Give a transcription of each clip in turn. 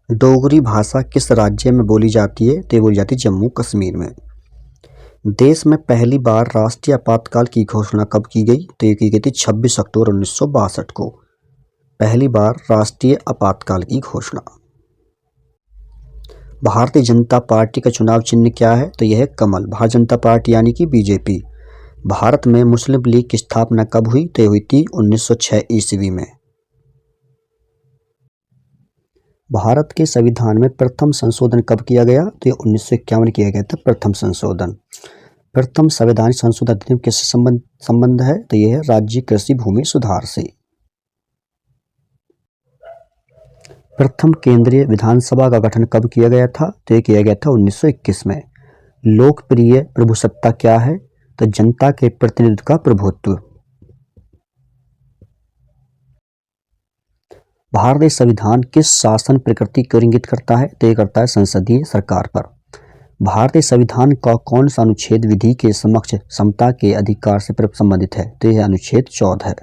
डोगरी भाषा किस राज्य में बोली जाती है? तो ये बोली जाती है जम्मू कश्मीर में। देश में पहली बार राष्ट्रीय आपातकाल की घोषणा कब की गई? तो ये की गई थी 26 अक्टूबर 1962 को। पहली बार राष्ट्रीय आपातकाल की घोषणा। भारतीय जनता पार्टी का चुनाव चिन्ह क्या है? तो यह है कमल। भारतीय जनता पार्टी यानी कि बीजेपी। भारत में मुस्लिम लीग की स्थापना कब हुई? तो ये हुई थी 1906 ईस्वी में। भारत के संविधान में प्रथम संशोधन कब किया गया? तो ये 1951 किया गया था प्रथम संशोधन। प्रथम संवैधानिक संशोधन अधिनियम किससे संबंध है? तो यह है राज्य कृषि भूमि सुधार से। प्रथम केंद्रीय विधानसभा का गठन कब किया गया था? तो यह किया गया था 1921 में। लोकप्रिय प्रभुसत्ता क्या है? तो जनता के प्रतिनिधित्व का प्रभुत्व। भारतीय संविधान किस शासन प्रकृति को इंगित करता है? तो यह करता है संसदीय सरकार पर। भारतीय संविधान का कौन सा अनुच्छेद विधि के समक्ष समता के अधिकार से संबंधित है? तो यह अनुच्छेद 14 है।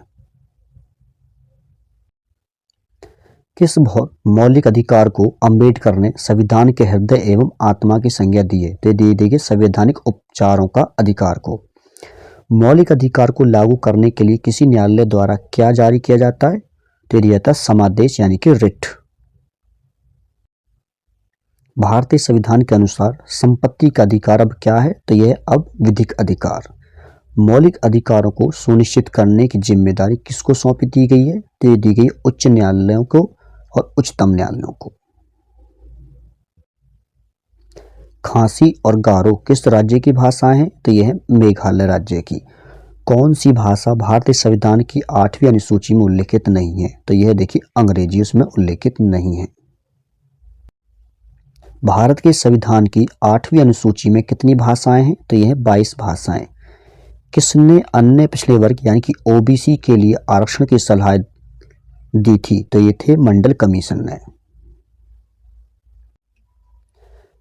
किस मौलिक अधिकार को अंबेडकर ने संविधान के हृदय एवं आत्मा की संज्ञा दी है? तो दी गई संवैधानिक उपचारों का अधिकार को। मौलिक अधिकार को लागू करने के लिए किसी न्यायालय द्वारा क्या जारी किया जाता है? तो दिया जाता है समादेश यानी कि रिट। भारतीय संविधान के अनुसार संपत्ति का अधिकार अब क्या है? तो यह अब विधिक अधिकार। मौलिक अधिकारों को सुनिश्चित करने की जिम्मेदारी किसको सौंपी दी गई है? तो ये दी गई उच्च न्यायालयों को और उच्चतम न्यायालयों को। खासी और गारो किस राज्य की भाषाएं हैं? तो यह है मेघालय राज्य की। कौन सी भाषा भारतीय संविधान की 8वीं अनुसूची में उल्लेखित नहीं है? तो यह देखिए अंग्रेजी उसमें उल्लेखित नहीं है। भारत के संविधान की 8वीं अनुसूची में कितनी भाषाएं हैं? तो यह 22 भाषाएं। किसने अन्य पिछड़े वर्ग यानी कि ओबीसी के लिए आरक्षण की सलाह दी थी? तो ये थे मंडल कमीशन ने।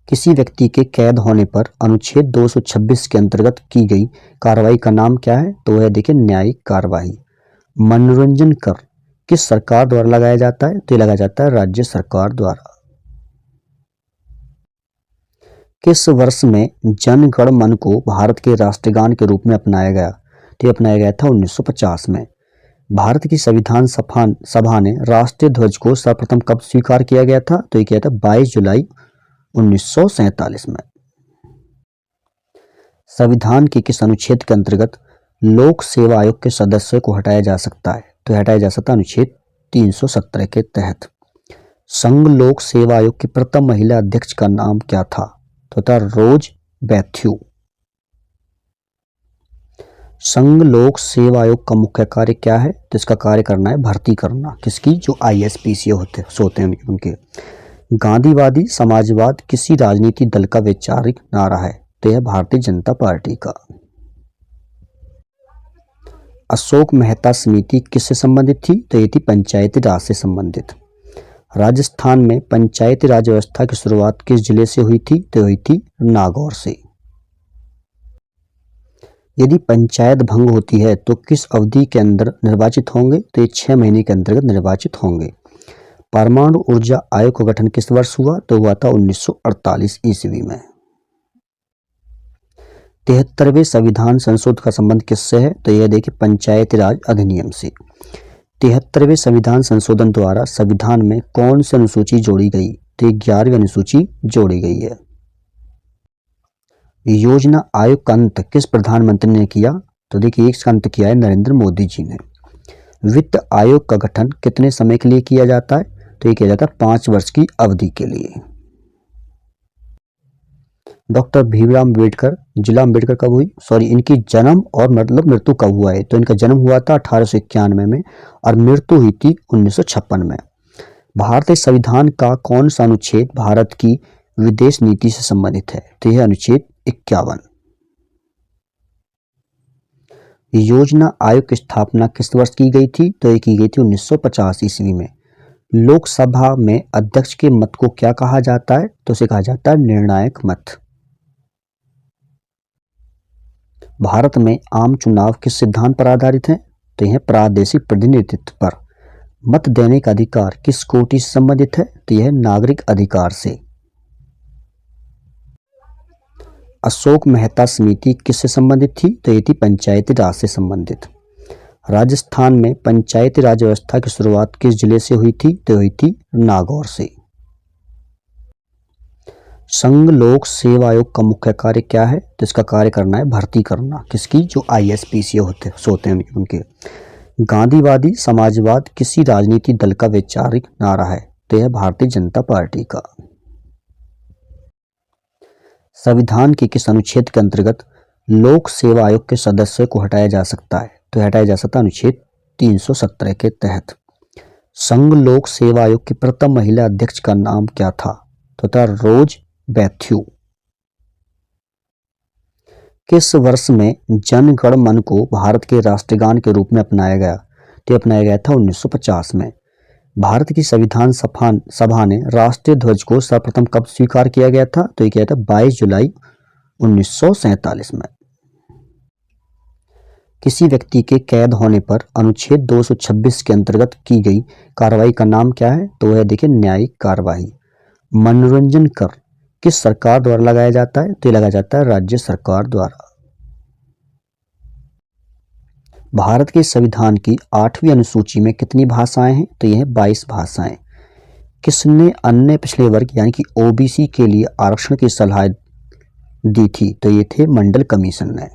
किसी व्यक्ति के कैद होने पर अनुच्छेद 226 के अंतर्गत की गई कार्रवाई का नाम क्या है? तो वह देखिए न्यायिक कार्रवाई। मनोरंजन कर किस सरकार द्वारा लगाया जाता है? तो लगाया जाता है राज्य सरकार द्वारा। किस वर्ष में जन गण मन को भारत के राष्ट्रगान के रूप में अपनाया गया? तो अपनाया गया था 1950 में। भारत की संविधान सभा ने राष्ट्रीय ध्वज को सर्वप्रथम कब स्वीकार किया गया था? तो ये किया था 22 जुलाई 1947 में। संविधान के किस अनुच्छेद के अंतर्गत लोक सेवा आयोग के सदस्य को हटाया जा सकता है? तो हटाया जा सकता है अनुच्छेद 317 के तहत। संघ लोक सेवा आयोग की प्रथम महिला अध्यक्ष का नाम क्या था? तो था रोज बैथ्यू। संघ लोक सेवा आयोग का मुख्य कार्य क्या है? तो इसका कार्य करना है भर्ती करना। किसकी? जो ISPC होते हैं उनके। गांधीवादी समाजवाद किसी राजनीति दल का वैचारिक नारा है? तो यह भारतीय जनता पार्टी का। अशोक मेहता समिति किससे संबंधित थी? तो ये थी पंचायती राज से संबंधित। राजस्थान में पंचायती राज व्यवस्था की शुरुआत किस जिले से हुई थी? तो हुई थी नागौर से। यदि पंचायत भंग होती है तो किस अवधि के अंदर निर्वाचित होंगे? तो ये 6 महीने के अंतर्गत निर्वाचित होंगे। परमाणु ऊर्जा आयोग का गठन किस वर्ष हुआ? तो हुआ था 1948 ईस्वी में। 73वें संविधान संशोधन का संबंध किससे है? तो यह देखिए पंचायती राज अधिनियम से। 73वें संविधान संशोधन द्वारा संविधान में कौन सी अनुसूची जोड़ी गई? तो 11वीं अनुसूची जोड़ी गई है। योजना आयोग का अंत किस प्रधानमंत्री ने किया? तो देखिए इसका अंत किया है नरेंद्र मोदी जी ने। वित्त आयोग का गठन कितने समय के लिए किया जाता है? तो ये किया जाता है 5 वर्ष की अवधि के लिए। डॉक्टर भीमराव अम्बेडकर, जिला अम्बेडकर कब हुई? इनकी जन्म और मतलब मृत्यु कब हुआ है? तो इनका जन्म हुआ था 1891 में और मृत्यु हुई थी 1956 में। भारतीय संविधान का कौन सा अनुच्छेद भारत की विदेश नीति से संबंधित है? तो यह अनुच्छेद 51। योजना आयोग की स्थापना किस वर्ष की गई थी? तो ये की गई थी 1950 ईस्वी में। लोकसभा में अध्यक्ष के मत को क्या कहा जाता है? तो उसे कहा जाता है निर्णायक मत। भारत में आम चुनाव किस सिद्धांत पर आधारित हैं? तो यह प्रादेशिक प्रतिनिधित्व पर। मत देने का अधिकार किस कोटि से संबंधित है? तो यह नागरिक अधिकार से। अशोक मेहता समिति किससे संबंधित थी? तो ये थी पंचायती राज से संबंधित। राजस्थान में पंचायती राज व्यवस्था की शुरुआत किस जिले से हुई थी? तो हुई थी नागौर से। संघ लोक सेवा आयोग का मुख्य कार्य क्या है? तो इसका कार्य करना है भर्ती करना, किसकी? जो ISPC होते हैं उनके। गांधीवादी समाजवाद किसी राजनीति दल का वैचारिक नारा है? तो यह भारतीय जनता पार्टी का। संविधान के किस अनुच्छेद के अंतर्गत लोक सेवा आयोग के सदस्य को हटाया जा सकता है? तो हटाया जा सकता है अनुच्छेद 317 के तहत। संघ लोक सेवा आयोग की प्रथम महिला अध्यक्ष का नाम क्या था? तो था रोज बैथ्यू। किस वर्ष में जन गण मन को भारत के राष्ट्रगान के रूप में अपनाया गया? तो अपनाया गया था 1950 में। भारत की संविधान सभा ने राष्ट्रीय ध्वज को सर्वप्रथम कब स्वीकार किया गया था? तो ये किया था 22 जुलाई 1947 में। किसी व्यक्ति के कैद होने पर अनुच्छेद 226 के अंतर्गत की गई कार्रवाई का नाम क्या है? तो वह देखिए न्यायिक कार्रवाई। मनोरंजन कर किस सरकार द्वारा लगाया जाता है? तो लगाया जाता है राज्य सरकार द्वारा। भारत के संविधान की 8वीं अनुसूची में कितनी भाषाएं हैं? तो यह 22 भाषाएं। किसने अन्य पिछड़े वर्ग यानी कि OBC के लिए आरक्षण की सलाह दी थी? तो ये थे मंडल कमीशन ने।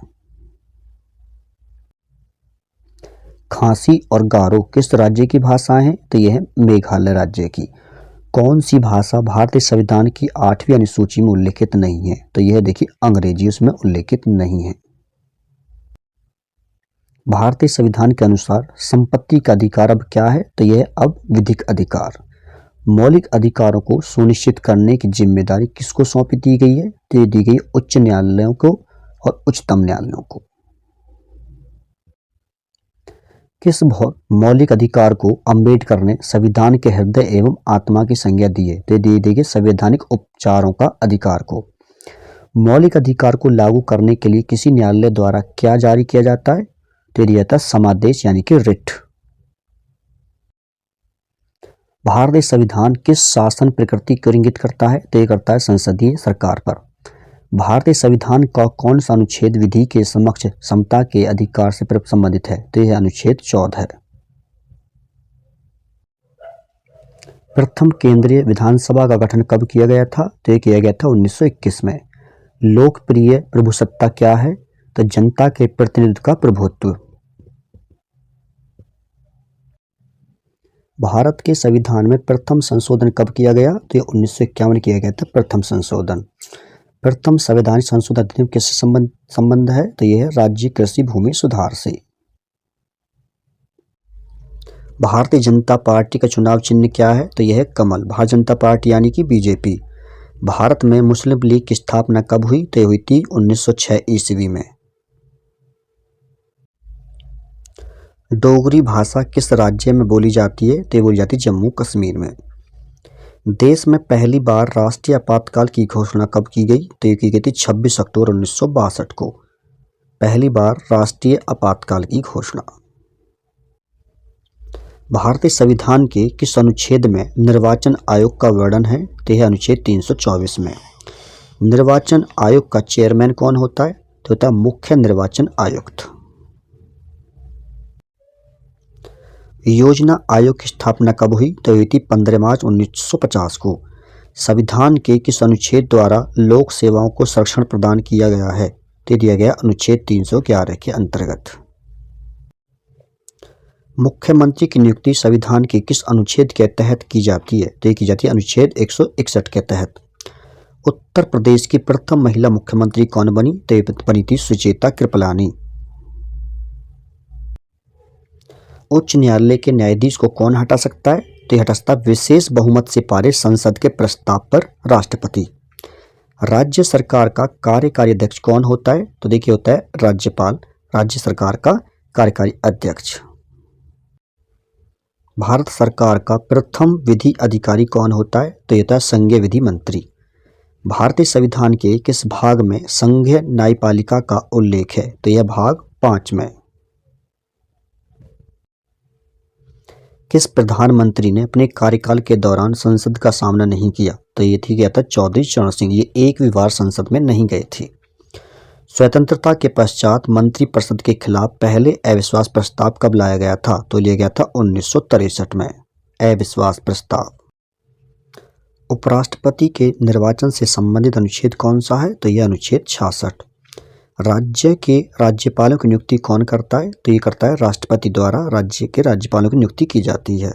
खासी और गारो किस राज्य की भाषाएं हैं? तो यह है मेघालय राज्य की। कौन सी भाषा भारतीय संविधान की 8वीं अनुसूची में उल्लेखित नहीं है? तो यह देखिए अंग्रेजी उसमें उल्लेखित नहीं है। भारतीय संविधान के अनुसार संपत्ति का अधिकार अब क्या है? तो यह अब विधिक अधिकार। मौलिक अधिकारों को सुनिश्चित करने की जिम्मेदारी किसको सौंपी दी गई है? तो ये दी गई उच्च न्यायालयों को और उच्चतम न्यायालयों को। किस मौलिक अधिकार को अंबेडकर ने संविधान के हृदय एवं आत्मा की संज्ञा दी है? तो दी गई संवैधानिक उपचारों का अधिकार को। मौलिक अधिकार को लागू करने के लिए किसी न्यायालय द्वारा क्या जारी किया जाता है? तो दिया जाता है समादेश यानी कि रिट। भारतीय संविधान किस शासन प्रकृति को इंगित करता है? तो ये करता है संसदीय सरकार पर। भारतीय संविधान का कौन सा अनुच्छेद विधि के समक्ष समता के अधिकार से संबंधित है? तो यह अनुच्छेद 14 है। प्रथम केंद्रीय विधानसभा का गठन कब किया गया था? तो यह किया गया था 1921 में। लोकप्रिय प्रभुसत्ता क्या है? तो जनता के प्रतिनिधित्व का प्रभुत्व। भारत के संविधान में प्रथम संशोधन कब किया गया? तो यह 1951 किया गया था प्रथम संशोधन। प्रथम संवैधानिक संशोधन अधिनियम किससे संबंध है? तो यह है राज्य कृषि भूमि सुधार से। भारतीय जनता पार्टी का चुनाव चिन्ह क्या है? तो यह है कमल। भारतीय जनता पार्टी यानी कि BJP। भारत में मुस्लिम लीग की स्थापना कब हुई? तो हुई थी 1906 ईस्वी में। डोगरी भाषा किस राज्य में बोली जाती है? तो बोली जाती है जम्मू कश्मीर में। देश में पहली बार राष्ट्रीय आपातकाल की घोषणा कब की गई? तो ये की गई थी 26 अक्टूबर 1962 को। पहली बार राष्ट्रीय आपातकाल की घोषणा। भारतीय संविधान के किस अनुच्छेद में निर्वाचन आयोग का वर्णन है? तो यह अनुच्छेद 324 में। निर्वाचन आयोग का चेयरमैन कौन होता है? तो होता है मुख्य निर्वाचन आयुक्त। योजना आयोग की स्थापना कब हुई? तो हुई थी 15 मार्च 1950 को। संविधान के किस अनुच्छेद द्वारा लोक सेवाओं को संरक्षण प्रदान किया गया है? तो दिया गया अनुच्छेद 311 के अंतर्गत। मुख्यमंत्री की नियुक्ति संविधान के किस अनुच्छेद के तहत की जाती है? तो की जाती है अनुच्छेद 161 के तहत। उत्तर प्रदेश की प्रथम महिला मुख्यमंत्री कौन बनी? तो बनी थी सुचेता कृपलानी। उच्च न्यायालय के न्यायाधीश को कौन हटा सकता है? तो हटा सकता विशेष बहुमत से पारित संसद के प्रस्ताव पर राष्ट्रपति। राज्य सरकार का कार्यकारी अध्यक्ष कौन होता है? तो देखिए होता है राज्यपाल, राज्य सरकार का कार्यकारी अध्यक्ष। भारत सरकार का प्रथम विधि अधिकारी कौन होता है? तो ये होता है संघीय विधि मंत्री। भारतीय संविधान के किस भाग में संघीय न्यायपालिका का उल्लेख है? तो यह भाग 5 में। किस प्रधानमंत्री ने अपने कार्यकाल के दौरान संसद का सामना नहीं किया? तो ये थी क्या था चौधरी चरण सिंह। ये एक भी बार संसद में नहीं गए थे। स्वतंत्रता के पश्चात मंत्रिपरिषद के खिलाफ पहले अविश्वास प्रस्ताव कब लाया गया था? तो लिया गया था 1963 में अविश्वास प्रस्ताव। उपराष्ट्रपति के निर्वाचन से संबंधित अनुच्छेद कौन सा है? तो यह अनुच्छेद 66। राज्य के राज्यपालों की नियुक्ति कौन करता है? तो ये करता है राष्ट्रपति द्वारा राज्य के राज्यपालों की नियुक्ति की जाती है।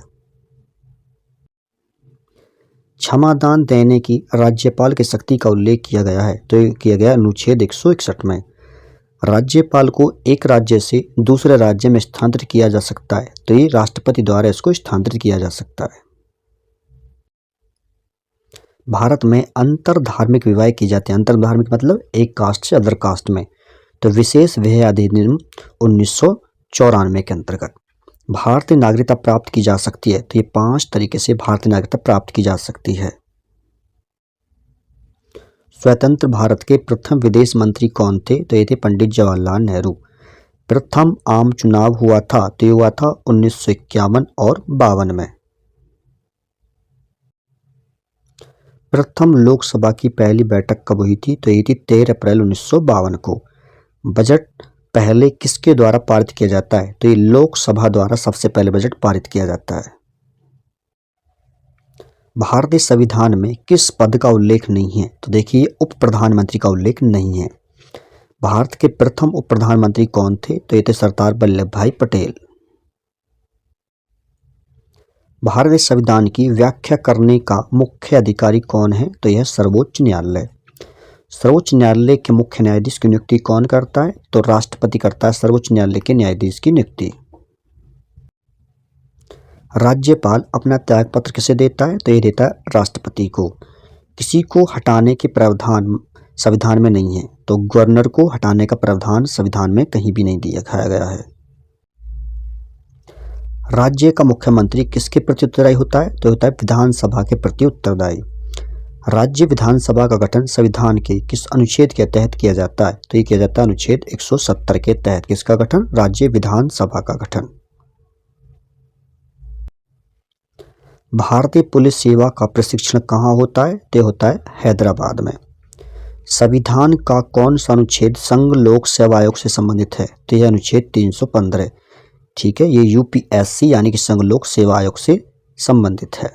क्षमादान देने की राज्यपाल की शक्ति का उल्लेख किया गया है। तो ये किया गया अनुच्छेद 161 में। राज्यपाल को एक राज्य से दूसरे राज्य में स्थानांतरित किया जा सकता है। तो ये राष्ट्रपति द्वारा इसको स्थानांतरित किया जा सकता है। भारत में अंतर धार्मिक विवाह की जाते हैं। अंतर धार्मिक मतलब एक कास्ट से अदर कास्ट में। तो विशेष विवाह अधिनियम 1994 के अंतर्गत भारतीय नागरिकता प्राप्त की जा सकती है। तो ये 5 तरीके से भारतीय नागरिकता प्राप्त की जा सकती है। स्वतंत्र भारत के प्रथम विदेश मंत्री कौन थे? तो ये थे पंडित जवाहरलाल नेहरू। प्रथम आम चुनाव हुआ था तो ये हुआ था 1951 और 52 में। प्रथम लोकसभा की पहली बैठक कब हुई थी? तो ये थी 13 अप्रैल 1952 को। बजट पहले किसके द्वारा पारित किया जाता है? तो ये लोकसभा द्वारा सबसे पहले बजट पारित किया जाता है। भारतीय संविधान में किस पद का उल्लेख नहीं है? तो देखिए उप प्रधानमंत्री का उल्लेख नहीं है। भारत के प्रथम उप प्रधानमंत्री कौन थे? तो ये थे सरदार वल्लभ भाई पटेल। भारतीय संविधान की व्याख्या करने का मुख्य अधिकारी कौन है? तो यह सर्वोच्च न्यायालय। सर्वोच्च न्यायालय के मुख्य न्यायाधीश की नियुक्ति कौन करता है? तो राष्ट्रपति करता है सर्वोच्च न्यायालय के न्यायाधीश की नियुक्ति। राज्यपाल अपना त्यागपत्र किसे देता है? तो ये देता है राष्ट्रपति को। किसी को हटाने के प्रावधान संविधान में नहीं है। तो गवर्नर को हटाने का प्रावधान संविधान में कहीं भी नहीं दिखाया गया है। राज्य का मुख्यमंत्री किसके प्रति उत्तरदायी होता है? तो होता है विधानसभा के प्रति उत्तरदायी। राज्य विधानसभा का गठन संविधान के किस अनुच्छेद के तहत किया जाता है? तो ये किया जाता है अनुच्छेद 170 के तहत। किसका गठन? राज्य विधानसभा का गठन। भारतीय पुलिस सेवा का प्रशिक्षण कहाँ होता है? तो होता है हैदराबाद में। संविधान का कौन सा अनुच्छेद संघ लोक सेवा आयोग से संबंधित है? तो यह अनुच्छेद 315। ठीक है, ये यूपीएससी यानी कि संघ लोक सेवा आयोग से संबंधित है।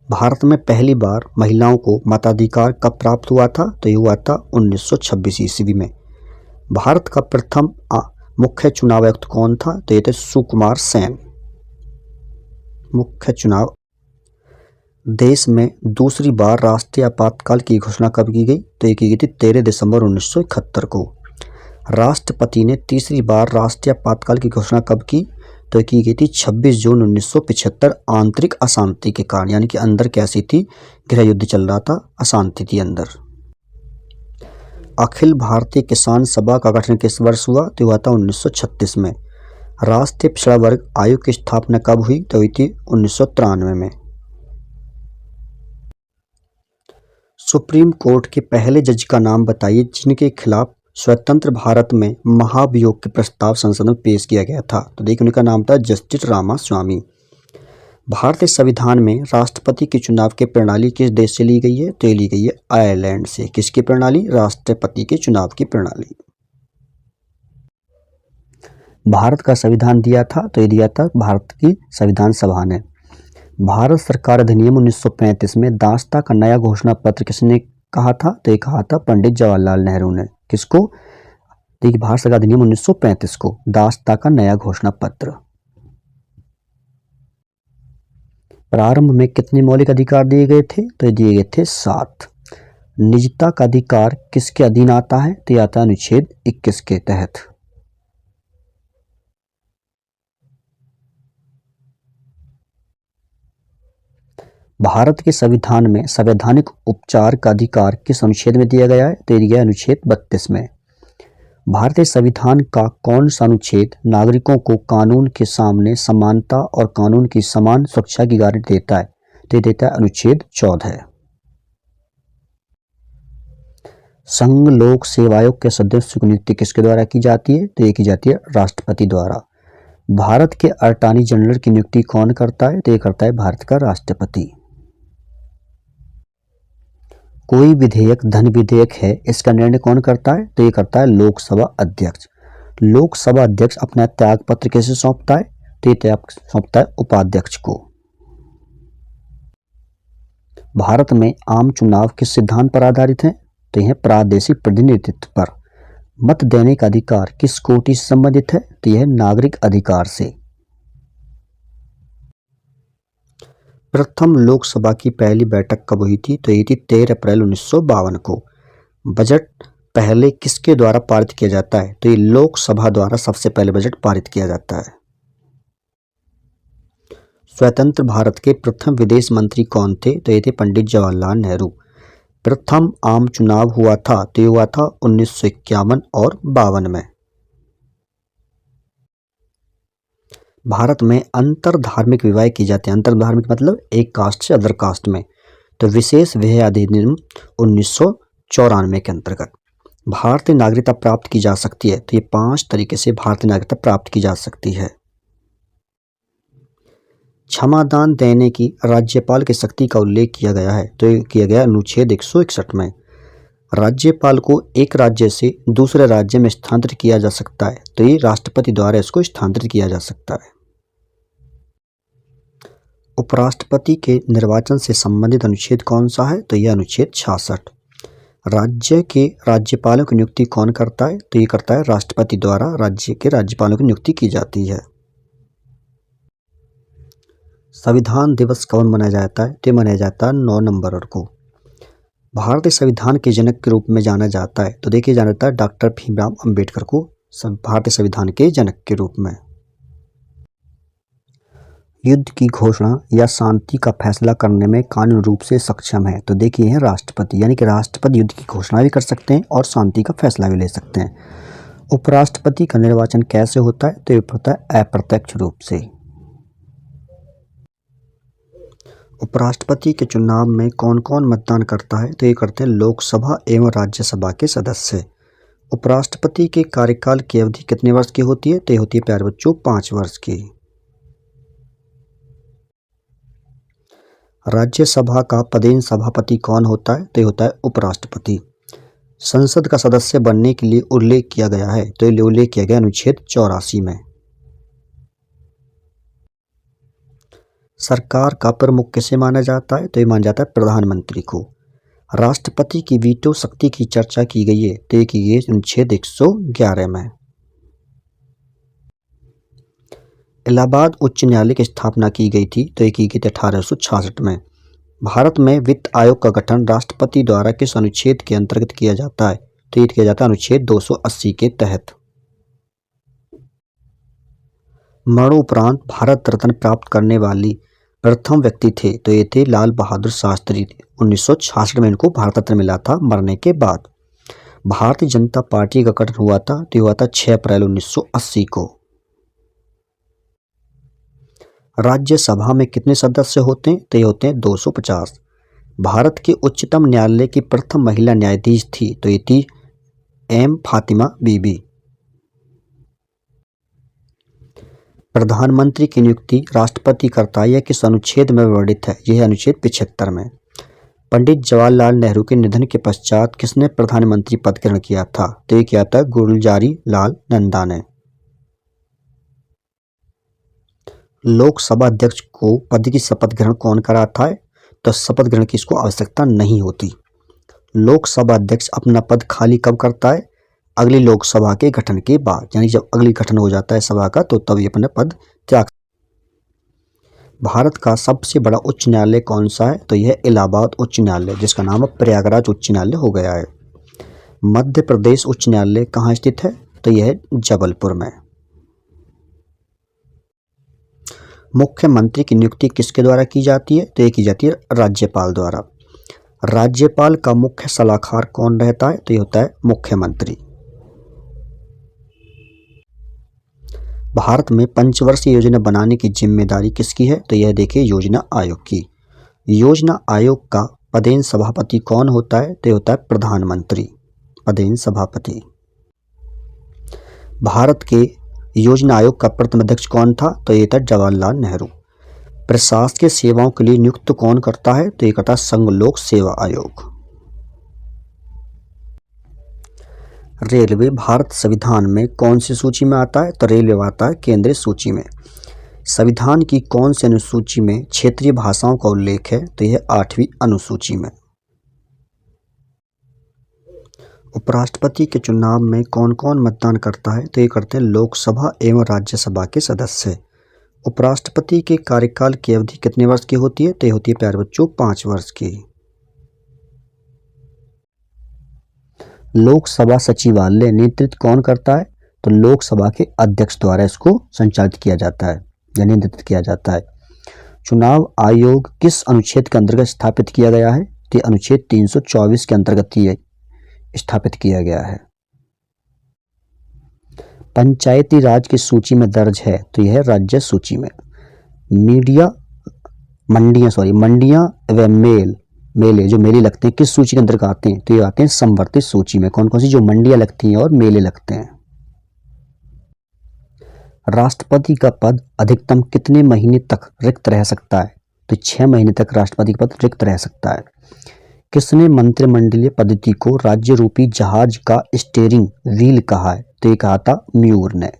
भारत में पहली बार महिलाओं को मताधिकार कब प्राप्त हुआ था? तो ये हुआ था 1926 ईस्वी में। भारत का प्रथम मुख्य चुनाव आयुक्त कौन था? तो ये थे सुकुमार सेन। मुख्य चुनाव। देश में दूसरी बार राष्ट्रीय आपातकाल की घोषणा कब की गई? तो ये की गई थी 13 दिसंबर 1971 को। राष्ट्रपति ने तीसरी बार राष्ट्रीय आपातकाल की घोषणा कब की? तो की गई थी 26 जून 1975 आंतरिक अशांति के कारण। यानी कि अंदर कैसी थी? गृह युद्ध चल रहा था, अशांति थी अंदर। अखिल भारतीय किसान सभा का गठन किस वर्ष हुआ? तो हुआ था 1936 में। राष्ट्रीय पिछड़ा वर्ग आयोग की स्थापना कब हुई? तो हुई थी 1993 में। सुप्रीम कोर्ट के पहले जज का नाम बताइए जिनके खिलाफ स्वतंत्र भारत में महाभियोग के प्रस्ताव संसद में पेश किया गया था। तो देखिए उनका नाम था जस्टिस रामास्वामी। भारतीय संविधान में राष्ट्रपति के चुनाव की प्रणाली किस देश से ली गई है? तो ये ली गई है आयरलैंड से। किसकी प्रणाली? राष्ट्रपति के चुनाव की प्रणाली। भारत का संविधान दिया था तो ये दिया था भारत की संविधान सभा ने। भारत सरकार अधिनियम 1935 में दासता का नया घोषणा पत्र किसने कहा था? तो ये कहा था पंडित जवाहरलाल नेहरू ने। किसको? देखिए भारत सरकार अधिनियम 1935 को, दासता का नया घोषणा पत्र। प्रारंभ में कितने मौलिक अधिकार दिए गए थे? तो ये दिए गए थे 7। निजता का अधिकार किसके अधीन आता है? तो ये आता है अनुच्छेद 21 के तहत। भारत के संविधान में संवैधानिक उपचार का अधिकार किस अनुच्छेद में दिया गया है? तो ये दिया गया अनुच्छेद 32 में। भारतीय संविधान का कौन सा अनुच्छेद नागरिकों को कानून के सामने समानता और कानून की समान सुरक्षा की गारंटी देता है? तो ये देता है अनुच्छेद 14। संघ लोक सेवा आयोग के सदस्यों की नियुक्ति किसके द्वारा की जाती है? तो ये की जाती है राष्ट्रपति द्वारा। भारत के अटॉर्नी जनरल की नियुक्ति कौन करता है? तो ये करता है भारत का राष्ट्रपति। कोई विधेयक धन विधेयक है, इसका निर्णय कौन करता है? तो ये करता है लोकसभा अध्यक्ष। लोकसभा अध्यक्ष अपना त्याग पत्र कैसे सौंपता है? तो ये त्याग सौंपता है उपाध्यक्ष को। भारत में आम चुनाव किस सिद्धांत पर आधारित है? तो यह प्रादेशिक प्रतिनिधित्व पर। मत देने का अधिकार किस कोटि से संबंधित है? तो यह नागरिक अधिकार से। प्रथम लोकसभा की पहली बैठक कब हुई थी? तो ये थी 13 अप्रैल 1952 को। बजट पहले किसके द्वारा पारित किया जाता है? तो ये लोकसभा द्वारा सबसे पहले बजट पारित किया जाता है। स्वतंत्र भारत के प्रथम विदेश मंत्री कौन थे? तो ये थे पंडित जवाहरलाल नेहरू। प्रथम आम चुनाव हुआ था तो ये हुआ था 1951 और 52 में। भारत में अंतर धार्मिक विवाह किए जाते हैं। अंतर धार्मिक मतलब एक कास्ट से अदर कास्ट में। तो विशेष विवाह अधिनियम 1994 के अंतर्गत भारतीय नागरिकता प्राप्त की जा सकती है। तो ये 5 तरीके से भारतीय नागरिकता प्राप्त की जा सकती है। क्षमादान देने की राज्यपाल की शक्ति का उल्लेख किया गया है। तो ये किया गया अनुच्छेद 161 में। राज्यपाल को एक राज्य से दूसरे राज्य में स्थानांतरित किया जा सकता है। तो ये राष्ट्रपति द्वारा इसको स्थानांतरित किया जा सकता है। उपराष्ट्रपति के निर्वाचन से संबंधित अनुच्छेद कौन सा है? तो यह अनुच्छेद 66। राज्य के राज्यपालों की नियुक्ति कौन करता है? तो ये करता है राष्ट्रपति द्वारा राज्य के राज्यपालों की नियुक्ति की जाती है। संविधान दिवस कब मनाया जाता है? तो मनाया जाता है 9 नवंबर को। भारतीय संविधान के जनक के रूप में जाना जाता है। तो देखिए जाना जाता है डॉक्टर भीमराव अंबेडकर को भारतीय संविधान के जनक के रूप में। युद्ध की घोषणा या शांति का फैसला करने में कानूनी रूप से सक्षम है। तो देखिए है राष्ट्रपति, यानी कि राष्ट्रपति युद्ध की घोषणा भी कर सकते हैं और शांति का फैसला भी ले सकते हैं। उपराष्ट्रपति का निर्वाचन कैसे होता है? तो ये होता है अप्रत्यक्ष रूप से। उपराष्ट्रपति के चुनाव में कौन कौन मतदान करता है? तो ये करते हैं लोकसभा एवं राज्यसभा के सदस्य। उपराष्ट्रपति के कार्यकाल की अवधि कितने वर्ष की होती है? तो ये होती है प्यारे बच्चों 5 वर्ष की। राज्यसभा का पदेन सभापति कौन होता है? तो ये होता है उपराष्ट्रपति। संसद का सदस्य बनने के लिए उल्लेख किया गया है। तो ये उल्लेख किया गया अनुच्छेद 84 में। सरकार का प्रमुख किसे माना जाता है? तो ये माना जाता है प्रधानमंत्री को। राष्ट्रपति की वीटो शक्ति की चर्चा की गई है। तो ये की गई अनुच्छेद 111 में। इलाहाबाद उच्च न्यायालय की स्थापना की गई थी। तो ये की गई थी 1866 में। भारत में वित्त आयोग का गठन राष्ट्रपति द्वारा किस अनुच्छेद के अंतर्गत किया जाता है? तो ये किया जाता है अनुच्छेद 280 के तहत। मरणोपरांत भारत रत्न प्राप्त करने वाली प्रथम व्यक्ति थे। तो ये थे लाल बहादुर शास्त्री। 1966 में इनको भारत रत्न मिला था मरने के बाद। भारतीय जनता पार्टी का गठन हुआ था। तो हुआ था 6 अप्रैल 1980 को। राज्यसभा में कितने सदस्य होते हैं? तो ये होते हैं 250। भारत के उच्चतम न्यायालय की प्रथम महिला न्यायाधीश थी। तो ये थी एम फातिमा बीबी। प्रधानमंत्री की नियुक्ति राष्ट्रपति करता है। यह किस अनुच्छेद में वर्णित है? यह अनुच्छेद 75 में। पंडित जवाहरलाल नेहरू के निधन के पश्चात किसने प्रधानमंत्री पद ग्रहण किया था? तो ये किया था गुलजारी लाल नंदा ने। लोकसभा अध्यक्ष को पद की शपथ ग्रहण कौन कराता है? तो शपथ ग्रहण की इसको आवश्यकता नहीं होती। लोकसभा अध्यक्ष अपना पद खाली कब करता है? अगली लोकसभा के गठन के बाद, यानी जब अगली गठन हो जाता है सभा का तो तब ये अपना पद त्याग। भारत का सबसे बड़ा उच्च न्यायालय कौन सा है? तो यह इलाहाबाद उच्च न्यायालय, जिसका नाम अब प्रयागराज उच्च न्यायालय हो गया है। मध्य प्रदेश उच्च न्यायालय कहाँ स्थित है? तो यह है जबलपुर में। मुख्यमंत्री की नियुक्ति किसके द्वारा की जाती है? तो ये की जाती है राज्यपाल द्वारा। राज्यपाल का मुख्य सलाहकार कौन रहता है? तो ये होता है मुख्यमंत्री। भारत में पंचवर्षीय योजना बनाने की जिम्मेदारी किसकी है? तो यह देखिए योजना आयोग की। योजना आयोग का पदेन सभापति कौन होता है? तो यह होता है प्रधानमंत्री, पदेन सभापति। भारत के योजना आयोग का प्रथम अध्यक्ष कौन था? तो ये था जवाहरलाल नेहरू। प्रशासकीय सेवाओं के लिए नियुक्त कौन करता है? तो ये करता है संघ लोक सेवा आयोग। रेलवे भारत संविधान में कौन सी सूची में आता है? तो रेलवे आता है केंद्रीय सूची में। संविधान की कौन सी अनुसूची में क्षेत्रीय भाषाओं का उल्लेख है? तो यह 8वीं अनुसूची में। उपराष्ट्रपति के चुनाव में कौन कौन मतदान करता है? तो ये करते हैं लोकसभा एवं राज्यसभा के सदस्य। उपराष्ट्रपति के कार्यकाल की अवधि कितने वर्ष की होती है? तो ये होती है प्यारे बच्चों 5 वर्ष की। लोकसभा सचिवालय नेतृत्व कौन करता है? तो लोकसभा के अध्यक्ष द्वारा इसको संचालित किया जाता है या नेतृत्व किया जाता है। चुनाव आयोग किस अनुच्छेद के अंतर्गत स्थापित किया गया है? तो अनुच्छेद 324 के अंतर्गत ये स्थापित किया गया है। पंचायती राज की सूची में दर्ज है? तो यह राज्य सूची में। मंडियां व मेले जो मेले लगते हैं किस सूची के अंतर्गत आते हैं? तो ये आते हैं संवर्धित सूची में। कौन कौन सी? जो मंडियां लगती हैं और मेले लगते हैं। राष्ट्रपति का पद अधिकतम कितने महीने तक रिक्त रह सकता है? तो 6 महीने तक राष्ट्रपति का पद रिक्त रह सकता है। किसने मंत्रिमंडलीय पद्धति को राज्य रूपी जहाज का स्टीयरिंग व्हील कहा है? तो ये कहा था म्यूर ने।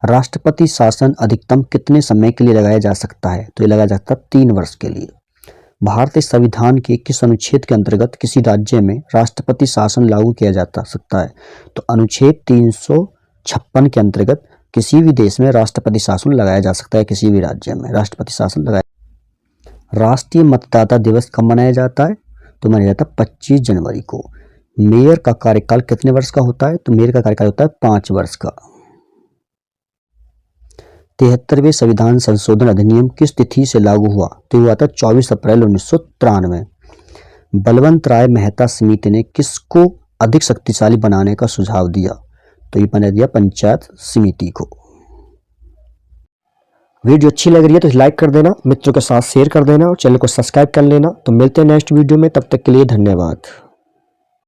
राष्ट्रपति शासन अधिकतम कितने समय के लिए लगाया जा सकता है? तो ये लगाया जा सकता है 3 वर्ष के लिए। भारतीय संविधान के किस अनुच्छेद के अंतर्गत किसी राज्य में राष्ट्रपति शासन लागू किया जा सकता है? तो अनुच्छेद 356 के अंतर्गत किसी भी देश में राष्ट्रपति शासन लगाया जा सकता है। किसी भी राज्य में राष्ट्रपति शासन लगाया। राष्ट्रीय मतदाता दिवस कब मनाया जाता है? तो मनाया जाता है 25 जनवरी को। मेयर का कार्यकाल कितने वर्ष का होता है? तो मेयर का कार्यकाल होता है 5 वर्ष का। 73वें संविधान संशोधन अधिनियम किस तिथि से लागू हुआ? तो हुआ था 24 अप्रैल 1993। बलवंत राय मेहता समिति ने किसको अधिक शक्तिशाली बनाने का सुझाव दिया? तो ये बना दिया पंचायत समिति को। वीडियो अच्छी लग रही है तो लाइक कर देना, मित्रों के साथ शेयर कर देना और चैनल को सब्सक्राइब कर लेना। तो मिलते हैं नेक्स्ट वीडियो में, तब तक के लिए धन्यवाद।